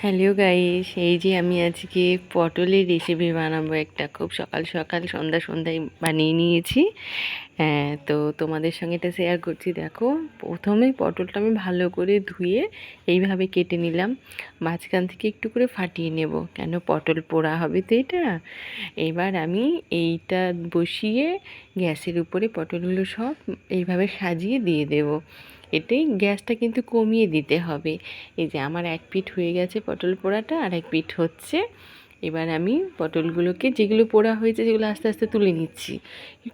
Hello guys, এই যে আমি আজকে পটলের রেসিপি বানাবো একটা। খুব সকাল সকাল সন্ধ্যায় বানিয়ে নিয়েছি। তো তোমাদের সঙ্গে এটা শেয়ার করছি। দেখো, প্রথমে পটলটা আমি ভালো করে ধুয়ে এইভাবে কেটে নিলাম। মাঝখান থেকে একটু করে ফাটিয়ে নেব, কেন পটল পোড়া হবে তো এটা। এবার আমি এইটা বসিয়ে গ্যাসের উপরে পটলগুলো সব এইভাবে সাজিয়ে দিয়ে দেব। এতেই গ্যাসটা কিন্তু কমিয়ে দিতে হবে। এই যে আমার এক পিঠ হয়ে গেছে পটল পোড়াটা, আর এক পিঠ হচ্ছে। এবার আমি পটলগুলোকে, যেগুলো পোড়া হয়েছে সেগুলো আস্তে আস্তে তুলে নিচ্ছি।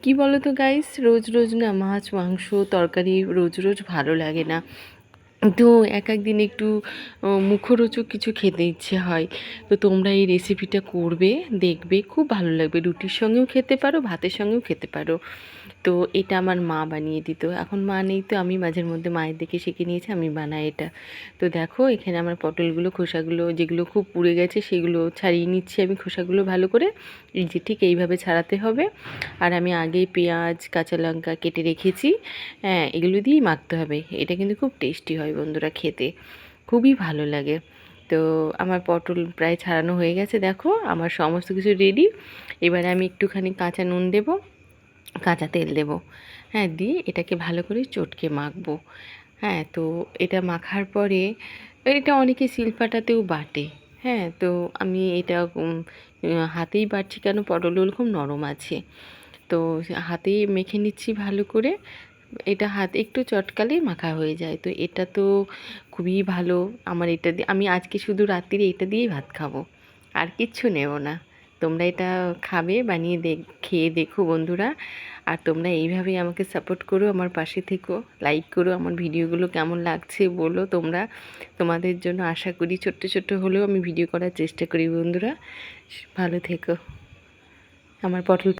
কি বলো তো গাইস, রোজ রোজ না মাছ মাংস তরকারি রোজ রোজ ভালো লাগে না। তো এক এক দিন একটু মুখরোচক কিছু খেতে ইচ্ছে হয়। তো তোমরা এই রেসিপিটা করবে, দেখবে খুব ভালো লাগবে। রুটির সঙ্গেও খেতে পারো, ভাতের সঙ্গেও খেতে পারো। তো এটা আমার মা বানিয়ে দিত। এখন মা নেই, তো আমি মাঝের মধ্যে মায়ের দেখে শিখে নিয়েছি, আমি বানাই এটা। তো দেখো, এখানে আমার পটলগুলো খোসাগুলো যেগুলো খুব পুড়ে গেছে সেগুলো ছাড়িয়ে নিচ্ছি আমি খোসাগুলো ভালো করে। এই যে ঠিক এইভাবে ছাড়াতে হবে। আর আমি আগেই পেঁয়াজ কাঁচা লঙ্কা কেটে রেখেছি। হ্যাঁ, এগুলো দিয়েই মাখতে হবে। এটা কিন্তু খুব টেস্টি হয় বন্ধুরা, খেতে খুবই ভালো লাগে। তো আমার পটল প্রায় ছাড়ানো হয়ে গেছে। দেখো, আমার সমস্ত কিছু রেডি। এবারে আমি একটুখানি কাঁচা নুন দেব, কাঁচা তেল দেব। হ্যাঁ, দিয়ে এটাকে ভালো করে চটকে মাখবো। হ্যাঁ, তো এটা মাখার পরে এটা অনেকে শিলপাটাতেও বাটে। হ্যাঁ, তো আমি এটা হাতেই বাটছি, কেন পটলগুলো খুব নরম আছে। তো হাতেই মেখে নিচ্ছি ভালো করে। এটা হাত একটু চটকালেই মাখা হয়ে যায়। তো এটা তো খুবই ভালো। আমার এটা দিয়ে আমি আজকে শুধু রাত্রিরে এটা দিয়েই ভাত খাবো, আর কিচ্ছু নেব না। তোমরা এটা খাবে, বানিয়ে খেয়ে দেখো বন্ধুরা। আর তোমরা এইভাবেই আমাকে সাপোর্ট করো, আমার পাশে থেকো, লাইক করো। আমার ভিডিওগুলো কেমন লাগছে বলো তোমরা। তোমাদের জন্য আশা করি ছোট্ট ছোট্ট হলেও আমি ভিডিও করার চেষ্টা করি বন্ধুরা। ভালো থেকো। আমার পটল